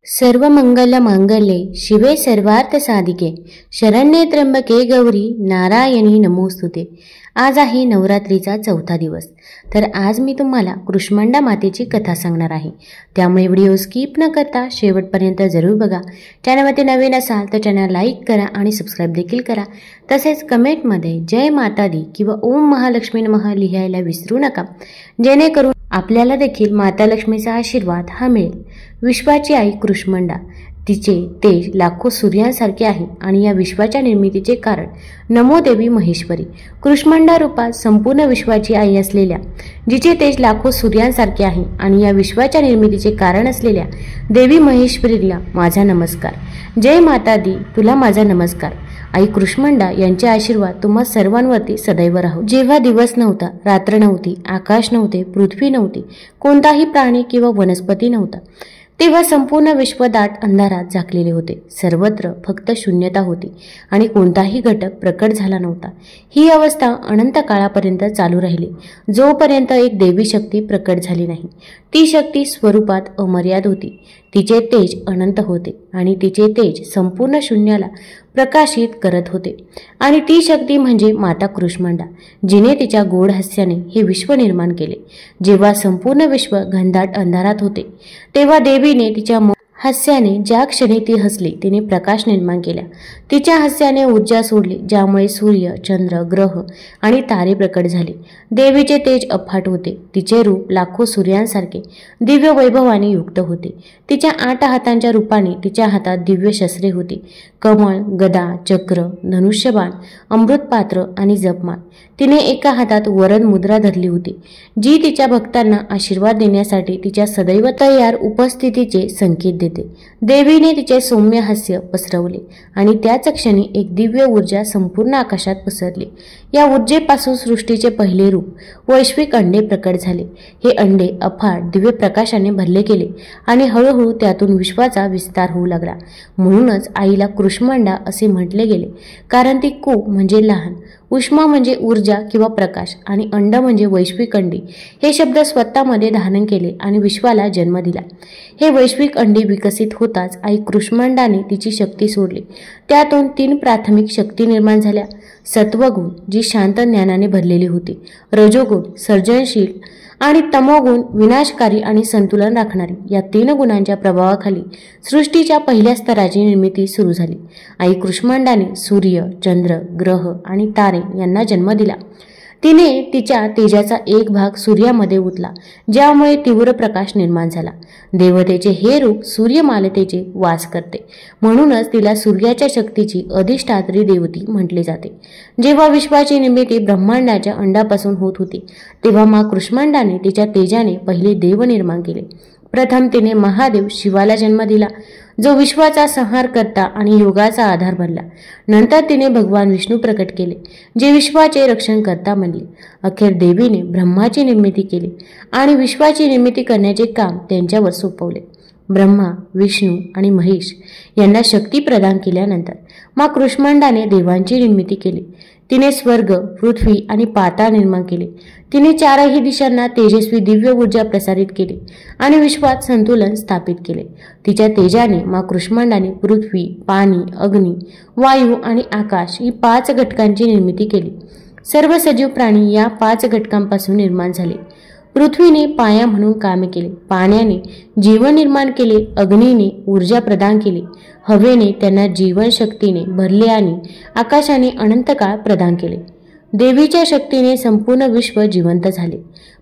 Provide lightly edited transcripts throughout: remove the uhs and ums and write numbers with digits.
सर्व मंगल मांगल्ये शिवे सर्वार्थ साधिके शरण्ये त्र्यंबके गौरी नारायणी नमोस्तुते। आज आहे नवरात्रीचा चौथा दिवस। तर आज मी तुम्हाला कृष्णमंडा मातेची कथा सांगणार आहे, त्यामुळे व्हिडिओ स्किप न करता शेवटपर्यंत जरूर बघा। चॅनलमध्ये नवीन असाल तर चॅनल लाईक करा आणि सबस्क्राईब देखील करा। तसेच कमेंटमध्ये जय माता दी किंवा ओम महालक्ष्मी नमः लिहायला विसरू नका, जेणेकरून आपल्याला देखील माता लक्ष्मीचा आशीर्वाद हा मिळेल। विश्वाची आई कृष्णमंडा, तिचे तेज लाखो सूर्यांसारखे आहे आणि या विश्वाच्या निर्मितीचे कारण नमो देवी महेश्वरी। कृष्णमंडा रूपात संपूर्ण विश्वाची आई असलेल्या, जिचे तेज लाखो सूर्यांसारखे आहे आणि या विश्वाच्या निर्मितीचे कारण असलेल्या देवी महेश्वरीला माझा नमस्कार। जय माता दी, तुला माझा नमस्कार। आई कृष्णमंडा यांचे आशीर्वाद तुम्हा सर्वांवरती सदैव राहो। जेव्हा दिवस नव्हता, रात्र नव्हती, आकाश नव्हते, पृथ्वी नव्हती, कोणताही प्राणी किंवा वनस्पती नव्हता, तेव्हा संपूर्ण विश्व दाट अंधारात झाकलेले होते। सर्वत्र फक्त शून्यता होती आणि कोणताही घटक प्रकट झाला नव्हता। ही अवस्था अनंत काळापर्यंत चालू राहिली, जोपर्यंत एक देवी शक्ती प्रकट झाली नाही। ती शक्ती स्वरूपात अमर्याद होती, तिचे तेज अनंत होते आणि तिचे तेज संपूर्ण शून्याला प्रकाशित करत होते। आणि ती शक्ती म्हणजे माता कृष्णमंडा, जिने तिच्या गोड हास्याने हे विश्व निर्माण केले। जेव्हा संपूर्ण विश्व घनदाट अंधारात होते, तेव्हा देवीने तिच्या हास्याने ज्या क्षणी ती हसली, तिने प्रकाश निर्माण केला। तिच्या हास्याने ऊर्जा सोडली, ज्यामुळे सूर्य, चंद्र, ग्रह आणि तारे प्रकट झाले। देवीचे तेज अफाट होते, तिचे रूप लाखो सूर्यांसारखे दिव्य वैभवाने युक्त होते। तिच्या 8 हातांच्या रूपाने तिच्या हातात दिव्य शस्त्रे होती, कमळ, गदा, चक्र, धनुष्यबाण, अमृतपात्र आणि जपमाळ। तिने एका हातात वरद मुद्रा धरली होती, जी तिच्या भक्तांना आशीर्वाद देण्यासाठी तिच्या सदैव तयार उपस्थितीचे संकेत देते। देवीने तिचे सौम्य हास्य पसरवले आणि त्याच क्षणी एक दिव्य ऊर्जा संपूर्ण आकाशात पसरली। या ऊर्जेपासून सृष्टीचे पहिले रूप वैश्विक अंडे प्रकट झाले। हे अंडे अफाट दिव्य प्रकाशाने भरले गेले आणि हळूहळू त्यातून विश्वाचा विस्तार होऊ लागला। म्हणूनच आईला कृष्णमंडा असे म्हटले गेले, कारण ती कु म्हणजे लहान, उष्मा म्हणजे ऊर्जा किंवा प्रकाश आणि अंड म्हणजे वैश्विक अंडे हे शब्द स्वतःमध्ये धारण केले आणि विश्वाला जन्म दिला। हे वैश्विक अंडे विकसित होताच आई कृष्णमंडाने तिची शक्ती सोडली। त्यातून 3 प्राथमिक शक्ती निर्माण झाल्या। सत्वगुण, जी शांत ज्ञानाने भरलेली होती, रजोगुण सर्जनशील आणि तमोगुण विनाशकारी आणि संतुलन राखणारी। या 3 गुणांच्या प्रभावाखाली सृष्टीच्या पहिल्या स्तराची निर्मिती सुरू झाली। आई कृष्णमंडाने सूर्य, चंद्र, ग्रह आणि तारे यांना जन्म दिला। तिने तिच्या तेजाचा एक भाग सूर्यामध्ये ओतला, ज्यामुळे तीव्र प्रकाश निर्माण झाला। देवतेचे हे रूप सूर्यमालतेचे वास करते, म्हणूनच तिला सूर्याच्या शक्तीची अधिष्ठात्री देवती म्हटले जाते। जेव्हा विश्वाची निर्मिती ब्रह्मांडाच्या अंडापासून होत होती, तेव्हा मां कृष्णमंडाने तिच्या तेजाने पहिले देव निर्माण केले। प्रथम तिने महादेव शिवाला जन्म दिला, जो विश्वाचा संहार करता आणि योगाचा आधार बनला। नंतर तिने भगवान विष्णू प्रकट केले, जे विश्वाचे रक्षण करता बनले। अखेर देवीने ब्रह्माची निर्मिती केली आणि विश्वाची निर्मिती करण्याचे काम त्यांच्यावर सोपवले। ब्रह्मा, विष्णू आणि महेश यांना शक्ती प्रदान केल्यानंतर मां कृष्णमंडाने देवांची निर्मिती केली। तिने स्वर्ग, पृथ्वी आणि पाताळ निर्माण केले। तिने 4ही दिशांना तेजस्वी दिव्य ऊर्जा प्रसारित केली आणि विश्वात संतुलन स्थापित केले। तिच्या तेजाने मां कृष्णमंडाने पृथ्वी, पाणी, अग्नी, वायू आणि आकाश ही 5 घटकांची निर्मिती केली। सर्व सजीव प्राणी या 5 घटकांपासून निर्माण झाले। पृथ्वीने पाया म्हणून काम केले, पाण्याने जीवन निर्माण केले, अग्नीने ऊर्जा प्रदान केली, हवेने त्यांना जीवन शक्तीने भरले आणि आकाशाने अनंत काळ प्रदान केले। देवीच्या शक्तीने संपूर्ण विश्व जिवंत झाले।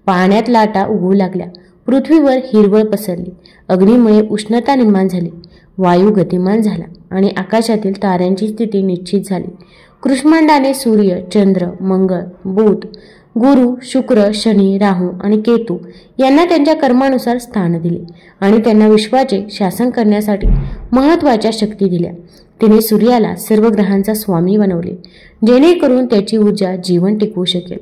पाण्यात लाटा उगवू लागल्या, पृथ्वीवर हिरवळ पसरली, अग्नीमुळे उष्णता निर्माण झाली, वायू गतिमान झाला आणि आकाशातील ताऱ्यांची स्थिती निश्चित झाली। कृष्णमंडाने सूर्य, चंद्र, मंगळ, बुध, गुरु, शुक्र, शनी, राहू आणि केतू यांना त्यांच्या कर्मानुसार स्थान दिले आणि त्यांना विश्वाचे शासन करण्यासाठी महत्त्वाच्या शक्ती दिल्या। तिने सूर्याला सर्व ग्रहांचा स्वामी बनवले, जेणेकरून त्याची ऊर्जा जीवन टिकवू शकेल।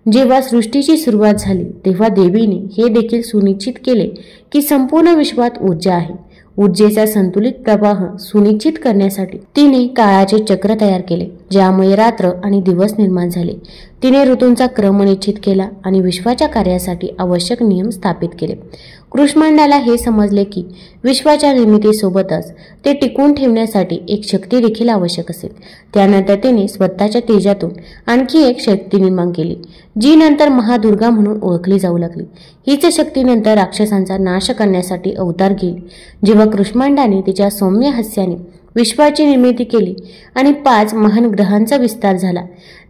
जेव्हा सृष्टीची सुरुवात झाली, तेव्हा देवीने हे देखील सुनिश्चित केले की संपूर्ण विश्वात ऊर्जा आहे। ऊर्जेचा संतुलित प्रवाह सुनिश्चित करण्यासाठी तिने काळाचे चक्र तयार केले, ज्यामुळे रात्र आणि दिवस निर्माण झाले। तिने ऋतूंचा क्रम निश्चित केला आणि विश्वाच्या कार्यासाठी आवश्यक नियम स्थापित केले. कृष्मांडाला हे समजले की विश्वाच्या निर्मितीसोबतच ते टिकवून ठेवण्यासाठी एक शक्ती देखील आवश्यक असेल. त्यानंतर तिने स्वतःच्या तेजातून आणखी एक शक्ती निर्माण केली, जी नंतर महादुर्गा म्हणून ओळखली जाऊ लागली. हीच शक्ती नंतर राक्षसांचा नाश करण्यासाठी अवतार घेईल. जेव्हा कृष्मांडाने तिच्या सौम्य हास्याने विश्वाची निर्मिती केली आणि 5 महान ग्रहांचा विस्तार झाला,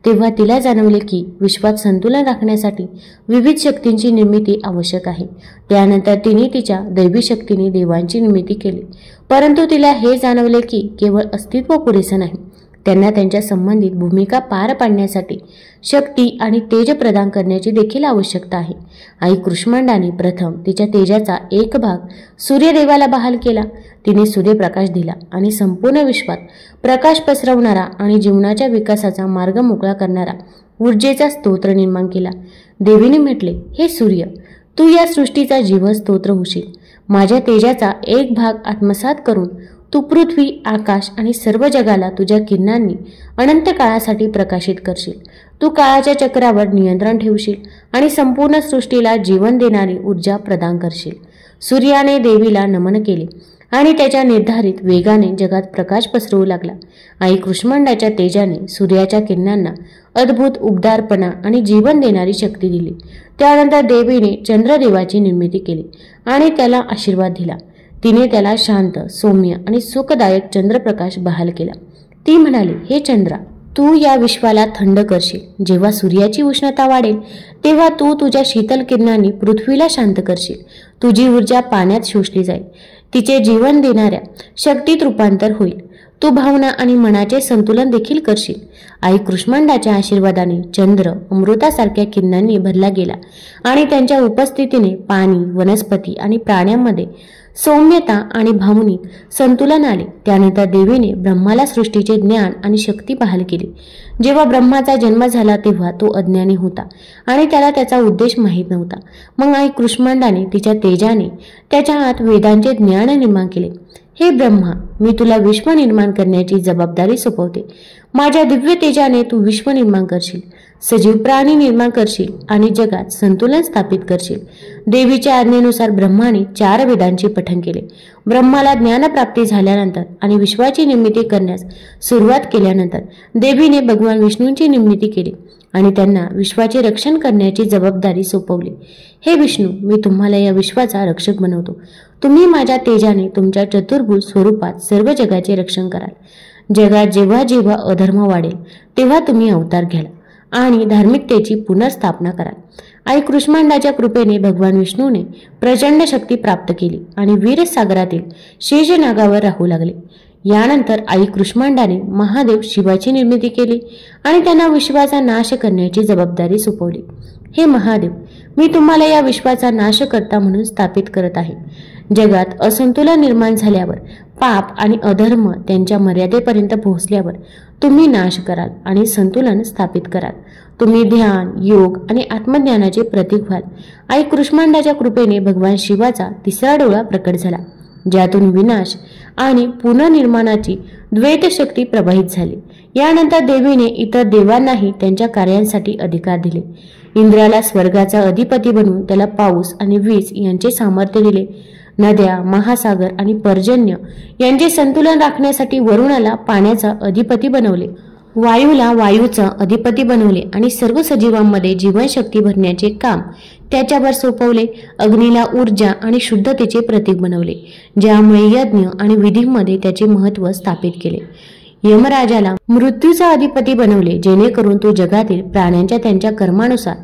तेव्हा तिला जाणवले की विश्वात संतुलन राखण्यासाठी विविध शक्तींची निर्मिती आवश्यक आहे. त्यानंतर तिने तिच्या दैवी शक्तीने देवांची निर्मिती केली, परंतु तिला हे जाणवले की केवळ अस्तित्व पुरेसे नाही, त्यांना त्यांच्या संबंधित भूमिका पार पाडण्यासाठी शक्ती आणि तेज प्रदान करण्याची देखील आवश्यकता आहे. आई कृष्मांडाने प्रथम तिच्या तेजाचा एक भाग सूर्यदेवाला बहाल केला. तिने सूर्यप्रकाश दिला आणि संपूर्ण विश्वात प्रकाश पसरवणारा आणि जीवनाच्या विकासाचा मार्ग मोकळा करणारा ऊर्जेचा स्तोत्र निर्माण केला. देवीने म्हटले, हे सूर्य, तू या सृष्टीचा जीवस्तोत्र होशील. माझ्या तेजाचा एक भाग आत्मसात करून तू पृथ्वी, आकाश आणि सर्व जगाला तुझ्या किरणांनी अनंत काळासाठी प्रकाशित करशील. तू काळाच्या चक्रावर नियंत्रण ठेवशील आणि संपूर्ण सृष्टीला जीवन देणारी ऊर्जा प्रदान करशील. सूर्याने देवीला नमन केले आणि त्याच्या निर्धारित वेगाने जगात प्रकाश पसरवू लागला. आई कृष्मांडाच्या तेजाने सूर्याच्या किरणांना अद्भुत उबदारपणा आणि जीवन देणारी शक्ती दिली. त्यानंतर देवीने चंद्रदेवाची निर्मिती केली आणि त्याला आशीर्वाद दिला. तिने त्याला शांत, सौम्य आणि सुखदायक चंद्रप्रकाश बहाल केला. ती म्हणाली, हे चंद्रा, तू या विश्वाला थंड करशील. जेव्हा सूर्याची उष्णता वाढेल तेव्हा तू तुझ्या शीतल किरणांनी पृथ्वीला शांत करशील. तुझी ऊर्जा पाण्यात शोषली जाईल, तिचे जीवन देणाऱ्या शक्तीत रूपांतर होईल. तू भावना आणि मनाचे संतुलन देखील करशील. आई कृष्मांडाच्या आशीर्वादाने चंद्र अमृतासारख्या किरणांनी भरला गेला आणि त्यांच्या उपस्थितीने पाणी, वनस्पती आणि प्राण्यांमध्ये सौम्यता आणि भावनिक संतुलन आले. त्यानंतर देवीने ब्रह्माला सृष्टीचे ज्ञान आणि शक्ती बहाल केली. जेव्हा ब्रह्माचा जन्म झाला तेव्हा तो अज्ञानी होता आणि त्याला त्याचा उद्देश माहीत नव्हता. मग आई कृष्मांडाने तिच्या तेजाने त्याच्या आत वेदांचे ज्ञान निर्माण केले. हे ब्रह्मा, मी तुला विश्व निर्माण करण्याची जबाबदारी सोपवते. माझ्या दिव्य तेजाने तू विश्व निर्माण करशील, सजीव प्राणी निर्माण करशील आणि जगात संतुलन स्थापित करशील. देवीच्या आज्ञेनुसार ब्रह्माने 4 वेदांचे पठण केले. ब्रह्माला ज्ञानप्राप्ती झाल्यानंतर आणि विश्वाची निर्मिती करण्यास सुरुवात केल्यानंतर देवीने भगवान विष्णूंची निर्मिती केली आणि त्यांना विश्वाचे रक्षण करण्याची जबाबदारी सोपवली. हे विष्णू, मी तुम्हाला या विश्वाचा रक्षक बनवतो. तुम्ही माझ्या तेजाने तुमच्या चतुर्भुज स्वरूपात सर्व जगाचे रक्षण कराल. जगात जेव्हा जेव्हा अधर्म वाढेल तेव्हा तुम्ही अवतार घ्याल आणि धार्मिकतेची पुनर्स्थापना कराल. आई कृष्मांडाच्या कृपेने भगवान विष्णूने प्रचंड शक्ती प्राप्त केली आणि वीरसागरातील शेषनागावर राहू लागले. यानंतर आई कृष्मांडाने महादेव शिवाची निर्मिती केली आणि त्यांना विश्वाचा नाश करण्याची जबाबदारी सोपवली. हे महादेव, मी तुम्हाला या विश्वाचा नाशकर्ता म्हणून स्थापित करत आहे. जगात असंतुलन निर्माण झाल्यावर, पाप आणि अधर्म त्यांच्या मर्यादेपर्यंत पोहोचल्यावर तुम्ही नाश कराल आणि संतुलन स्थापित कराल. तुम्ही ध्यान, योग आणि आत्मज्ञानाचे प्रतीक व्हाल. आई कृष्मांडाच्या कृपेने भगवान शिवाचा 3रा डोळा प्रकट झाला, ज्यातून विनाश आणि पुनर्निर्माणाची द्वैत शक्ती प्रवाहित झाली. यानंतर देवीने इतर देवांनाही त्यांच्या कार्यांसाठी अधिकार दिले. इंद्राला स्वर्गाचा अधिपती बनवून त्याला पाऊस आणि वीज यांचे सामर्थ्य दिले. नद्या, महासागर आणि पर्जन्य यांचे संतुलन राखण्यासाठी वरुणाला पाण्याचा अधिपती बनवले. वायूला वायूचा अधिपती बनवले आणि सर्व सजीवांमध्ये जीवनशक्ती भरण्याचे काम त्याच्यावर सोपवले. अग्नीला ऊर्जा आणि शुद्धतेचे प्रतीक बनवले, ज्यामुळे यज्ञ आणि विधीमध्ये त्याचे महत्त्व स्थापित केले. यमराजाला मृत्यूचा अधिपती बनवले, जेणेकरून तो जगातील प्राण्यांच्या त्यांच्या कर्मानुसार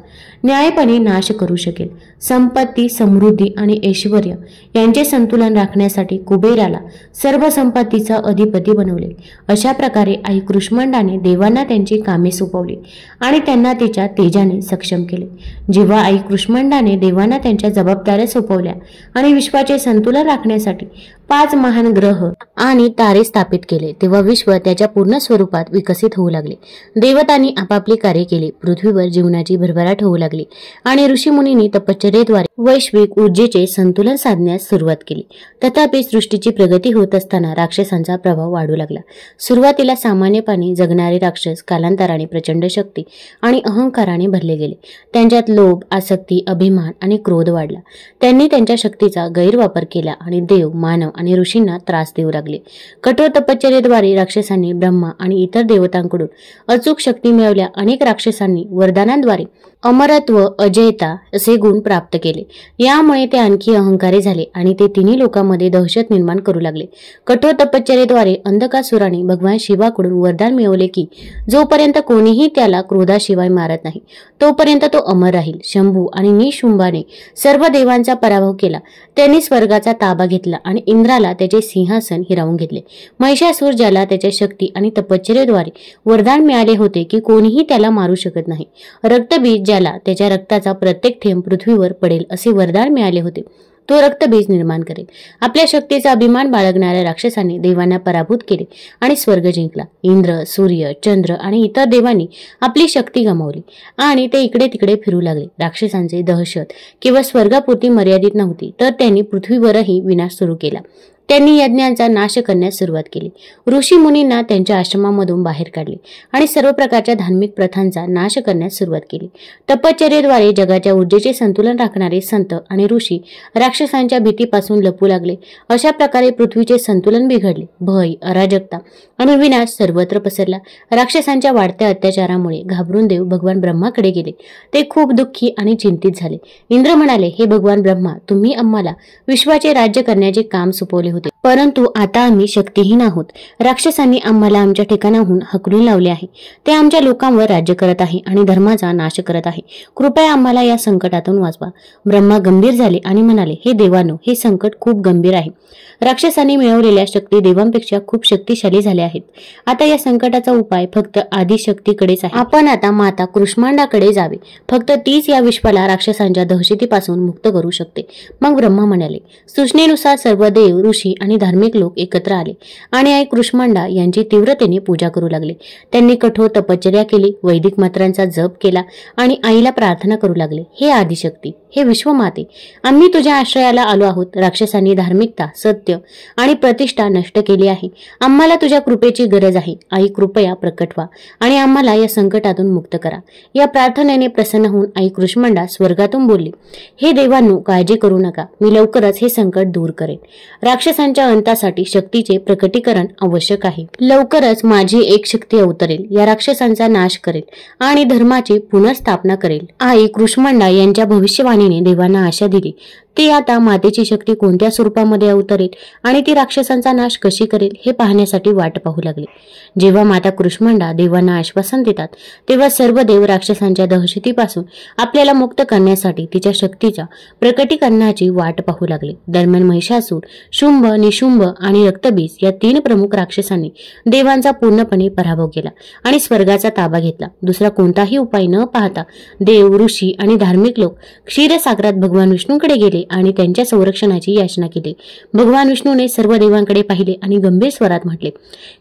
न्यायपणे नाश करू शकेल. संपत्ती, समृद्धी आणि ऐश्वर्य यांचे संतुलन राखण्यासाठी कुबेराला सर्व संपत्तीचा अधिपती बनवले. अशा प्रकारे आई कृष्मांडाने देवांना त्यांची कामे सोपवली आणि त्यांना तिच्या तेजाने सक्षम केले. जेव्हा आई कृष्मांडाने देवांना त्यांच्या जबाबदाऱ्या सोपवल्या आणि विश्वाचे संतुलन राखण्यासाठी 5 महान ग्रह आणि तारे स्थापित केले, तेव्हा विश्व त्याच्या पूर्ण स्वरूपात विकसित होऊ लागले. देवतांनी आपापली कार्य केली. पृथ्वीवर जीवनाची भरभराट होऊ लागली. लागली आणि ऋषीमुनींनी तपश्चर्येद्वारे वैश्विक ऊर्जेचे संतुलन साधण्यास सुरुवात केली. तथापि सृष्टीची प्रगती होत असताना राक्षसांचा प्रभाव वाढू लागला. सुरुवातीला सामान्यपणे जगणारे राक्षस कालांतराने प्रचंड शक्ती आणि अहंकाराने भरले गेले. त्यांच्यात लोभ, आसक्ती, अभिमान आणि क्रोध वाढला. त्यांनी त्यांच्या शक्तीचा गैरवापर केला आणि देव, मानव आणि ऋषींना त्रास देऊ लागले. कठोर तपश्चर्येद्वारे राक्षसांनी ब्रह्मा आणि इतर देवतांकडून अचूक शक्ती मिळवल्या. अनेक राक्षसांनी वरदानांद्वारे अमरत्व, अजयता असे गुण प्राप्त केले. यामुळे ते आणखी अहंकारी झाले आणि ते तिन्ही लोकांमध्ये दहशत निर्माण करू लागले. कठोर तपश्चर्येद्वारे अंधकासुराने भगवान शिवाकडून वरदान मिळवले की जोपर्यंत कोणीही त्याला क्रोधाशिवाय मारत नाही तोपर्यंत तो अमर राहील. शंभू आणि निशुंभाने सर्व देवांचा पराभव केला. त्यांनी स्वर्गाचा ताबा घेतला आणि इंद्राला त्याचे सिंहासन हिरावून घेतले. महिषासूर, ज्याला त्याच्या शक्ती आणि तपश्चर्येद्वारे वरदान मिळाले होते की कोणीही त्याला मारू शकत नाही, रक्तबीज, ज्याला त्याच्या रक्ताचा प्रत्येक थेंब पृथ्वीवर पडेल असे वरदान मिळाले होते, तो रक्तबीज निर्माण करेल. आपल्या शक्तीचा अभिमान बाळगणाऱ्या राक्षसांनी देवांना पराभूत केले आणि स्वर्ग जिंकला. इंद्र, सूर्य, चंद्र आणि इतर देवांनी आपली शक्ती गमावली आणि ते इकडे तिकडे फिरू लागले. राक्षसांचे दहशत केवळ स्वर्गापुरती मर्यादित नव्हती, तर त्यांनी पृथ्वीवरही विनाश सुरू केला. त्यांनी यज्ञांचा नाश करण्यास सुरुवात केली. ऋषी मुनींना त्यांच्या आश्रमामधून बाहेर काढले आणि सर्व प्रकारच्या धार्मिक प्रथांचा नाश करण्यास सुरुवात केली. तपश्चर्येद्वारे जगाच्या ऊर्जेचे संतुलन राखणारे संत आणि ऋषी राक्षसांच्या भीतीपासून लपू लागले. अशा प्रकारे पृथ्वीचे संतुलन बिघडले. भय, अराजकता आणि विनाश सर्वत्र पसरला. राक्षसांच्या वाढत्या अत्याचारामुळे घाबरून देव भगवान ब्रह्माकडे गेले. ते खूप दुःखी आणि चिंतित झाले. इंद्र म्हणाले, हे भगवान ब्रह्मा, तुम्ही आम्हाला विश्वाचे राज्य करण्याचे काम सोपवले होते, परंतु आता आम्ही शक्तिहीन आहोत. राक्षसांनी आम्हाला आमच्या ठिकाणाहून हकलून लावले आहे. ते आमच्या लोकांवर राज्य करत आहे आणि धर्माचा नाश करत आहे. कृपया आम्हाला या संकटातून वाचवा. ब्रह्मा गंभीर झाले आणि म्हणाले, हे देवांनो, हे संकट खूप गंभीर आहे. राक्षसांनी मिळवलेल्या शक्ती देवांपेक्षा खूप शक्तिशाली झाल्या आहेत. आता या संकटाचा उपाय फक्त आदिशक्तीकडेच आहे. आपण आता माता कुष्मांडाकडे जावे. फक्त तीच या विश्वाला राक्षसांच्या दहशतीपासून मुक्त करू शकते. मग ब्रह्मा म्हणाले. सूचनेनुसार सर्व देव, ऋषी आणि धार्मिक लोक एकत्र आले आणि आई कुष्मांडा यांची तीव्रतेने पूजा करू लागले. त्यांनी कठोर तपश्चर्या केली, वैदिक मंत्रांचा जप केला आणि आईला प्रार्थना करू लागले. हे आदिशक्ती, हे विश्वमाते, आम्ही तुझ्या आश्रयाला आलो आहोत. राक्षसांनी धार्मिकता, सत्य आणि प्रतिष्ठा नष्ट केली आहे. आम्हाला तुझ्या कृपेची गरज आहे. आई, कृपया प्रकट व्हा आणि आम्हाला या संकटातून मुक्त करा. या प्रार्थनेने प्रसन्न होऊन आई कुष्मांडा स्वर्गातून बोलली, हे देवांनो, काळजी करू नका. मी लवकरच हे संकट दूर करेन. राक्षसांच्या अंतासाठी शक्तीचे प्रकटीकरण आवश्यक आहे. लवकरच माझी एक शक्ती अवतरेल, या राक्षसांचा नाश करेल आणि धर्माची पुनर्स्थापना करेल. आई कुष्मांडा यांच्या भविष्यवाणीने देवांना आशा दिली. ती आता मातेची शक्ती कोणत्या स्वरूपामध्ये अवतरेल आणि ती राक्षसांचा नाश कशी करेल हे पाहण्यासाठी वाट पाहू लागले. जेव्हा माता कुष्मांडा देवांना आश्वासन देतात, तेव्हा सर्व देव राक्षसांच्या दहशतीपासून आपल्याला मुक्त करण्यासाठी तिच्या शक्तीच्या प्रकटीकरणाची वाट पाहू लागले. दरम्यान महिषासूर, शुंभ, निशुंभ आणि रक्तबीज या 3 प्रमुख राक्षसांनी देवांचा पूर्णपणे पराभव केला आणि स्वर्गाचा ताबा घेतला. दुसरा कोणताही उपाय न पाहता देव, ऋषी आणि धार्मिक लोक क्षीरसागरात भगवान विष्णूंकडे गेले आणि त्यांच्या संरक्षणाची याचना केली. भगवान विष्णूने सर्व देवांकडे पाहिले आणि गंभीर स्वरात म्हटले,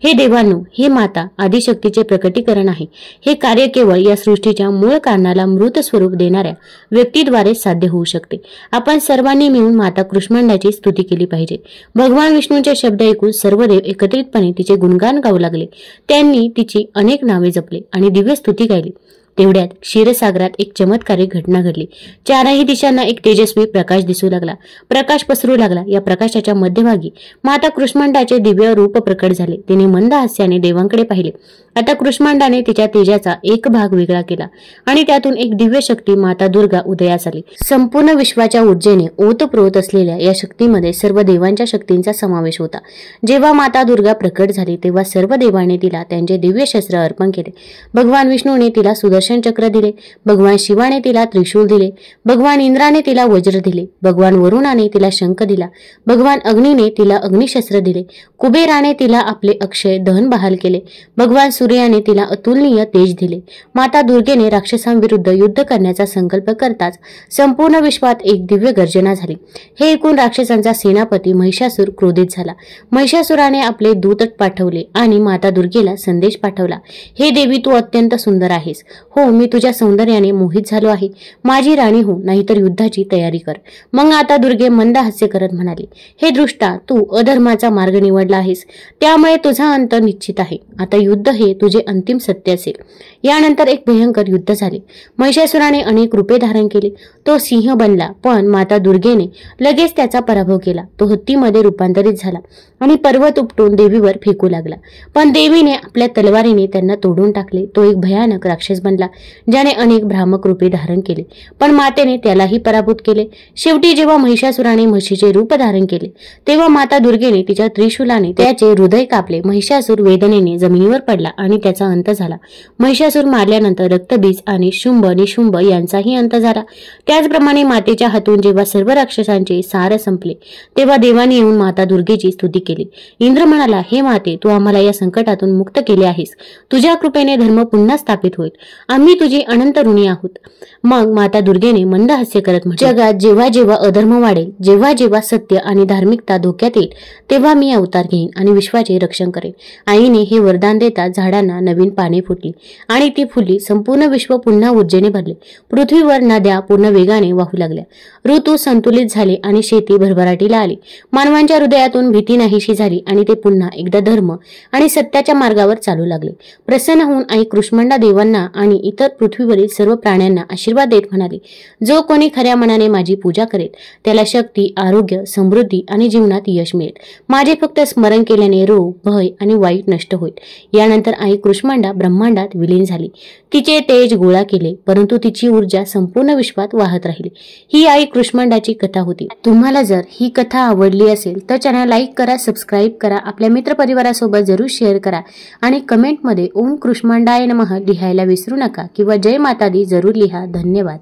हे देवांनो, हे माता आदिशक्तीचे प्रकटीकरण आहे. हे कार्य केवळ या सृष्टीच्या मूळ कारणाला मृत स्वरूप देणाऱ्या व्यक्तीद्वारे साध्य होऊ शकते. आपण सर्वांनी मिळून माता कुष्मांडाची स्तुती केली पाहिजे. भगवान विष्णूंचे शब्द ऐकून सर्व देव एकत्रितपणे तिचे गुणगान गाऊ लागले. त्यांनी तिची अनेक नावे जपले आणि दिव्य स्तुती गायली. तेवढ्यात क्षीरसागरात एक चमत्कारिक घटना घडली. चारही दिशांना एक तेजस्वी प्रकाश दिसू लागला. प्रकाश पसरू लागला. या प्रकाशाच्या मध्यभागी माता कुष्मांडाचे दिव्य रूप प्रकट झाले. तिने मंद हास्याने देवांकडे पाहिले. आता कुष्मांडाने तिच्या तेजाचा एक भाग वेगळा केला आणि त्यातून एक दिव्य शक्ती माता दुर्गा उदयास आली. संपूर्ण विश्वाच्या ऊर्जेने ओतप्रोत असलेल्या या शक्तीमध्ये सर्व देवांच्या शक्तींचा समावेश होता. जेव्हा माता दुर्गा प्रकट झाली तेव्हा सर्व देवांनी तिला त्यांचे दिव्य शस्त्र अर्पण केले. भगवान विष्णूने तिला सुदर्शन चक्र दिले. भगवान शिवाने तिला त्रिशूल दिले. भगवान इंद्राने तिला वज्र दिले. भगवान वरुणाने तिला शंख दिला. भगवान अग्नीने तिला अग्निशस्त्र दिले. कुबेराने तिला आपले अक्षय धन बहाल केले. भगवान सूर्याने तिला अतुलनीय तेज दिले. माता दुर्गेने राक्षसांविरुद्ध युद्ध करण्याचा संकल्प करताच संपूर्ण विश्वात एक दिव्य गर्जना झाली. हे ऐकून राक्षसांचा सेनापती महिषासूर क्रोधित झाला. महिषासुराने आपले दूत पाठवले आणि माता दुर्गेला संदेश पाठवला, हे देवी, तू अत्यंत सुंदर आहेस. हो, मी तुझ्या सौंदर्याने मोहित झालो आहे. माझी राणी हो, नाहीतर युद्धाची तयारी कर. मग माता दुर्गे मंद हास्य करत म्हणाली, हे दृष्टा, तू अधर्माचा मार्ग निवडला आहेस, त्यामुळे तुझा अंत निश्चित आहे. आता युद्ध हे तुझे अंतिम सत्य असेल. यानंतर एक भयंकर युद्ध झाले. महिषासुराने अनेक रूपे धारण केली. तो सिंह बनला, पण माता दुर्गेने लगेच त्याचा पराभव केला. तो हत्तीमध्ये रूपांतरित झाला आणि पर्वत उपटून देवीवर फेकू लागला. पण देवीने आपल्या तलवारीने त्यांना तोडून टाकले. तो एक भयानक राक्षस बनला, ज्याने अनेक भ्रामक रूपे धारण केले, पण मातेने त्यालाही पराभूत केले. शेवटी जेव्हा महिषासुराने म्हशीचे रूप धारण केले, तेव्हा माता दुर्गेने तिच्या त्रिशूलाने त्याचे हृदय कापले. महिषासूर वेदनेने जमिनीवर पडला आणि त्याचा अंत झाला. महिषासूर मारल्यानंतर रक्तबीज आणि शुंभ निशुंभ यांचाही अंत झाला. त्याचप्रमाणे मातेच्या हातून जेव्हा सर्व राक्षसांचे सार संपले, तेव्हा देवाने येऊन माता दुर्गेची स्तुती केली. इंद्र म्हणाला, हे माते, तू आम्हाला या संकटातून मुक्त केले आहेस. तुझ्या कृपेने धर्म पुन्हा स्थापित होईल. आम्ही तुझी अनंत ऋणी आहोत. मग माता दुर्गेने मंद हास्य करत म्हटले, जगात जेव्हा जेव्हा अधर्म वाढेल, जेव्हा जेव्हा सत्य आणि धार्मिकता धोक्यात येईल, तेव्हा मी अवतार घेईन आणि विश्वाचे रक्षण करेन. आईने हे वरदान देता झाडांना नवीन पाने फुटली आणि ती फुलली. संपूर्ण विश्व पुन्हा ऊर्जेने भरले. पृथ्वीवर नद्या पूर्ण वेगाने वाहू लागल्या. ऋतू संतुलित झाले आणि शेती भरभराटीला आली. मानवांच्या हृदयातून भीती नाहीशी झाली आणि ते पुन्हा एकदा धर्म आणि सत्याच्या मार्गावर चालू लागले. प्रसन्न होऊन आई कृष्णमंडा देवांना आणि इतर पृथ्वीवरील सर्व प्राण्यांना आशीर्वाद देत म्हणाली, जो कोणी खऱ्या मनाने माझी पूजा करेल, त्याला शक्ती, आरोग्य, समृद्धी आणि जीवनात यश मिळेल. माझे फक्त स्मरण केल्याने रोग, भय आणि वाईट नष्ट होईल. यानंतर आई कृष्णमंडा ब्रह्मांडात विलीन झाली. तिचे तेज गोळा केले, परंतु तिची ऊर्जा संपूर्ण विश्वात वाहत राहिली. ही आई कृष्णमंडाची कथा होती. तुम्हाला जर ही कथा आवडली असेल तर चॅनल लाईक करा, सबस्क्राईब करा, आपल्या मित्रपरिवारासोबत जरूर शेअर करा आणि कमेंटमध्ये ओम कृष्णमंडाय नमः लिहायला विसरू नका किंवा जय माता दी जरूर लिहा. धन्यवाद.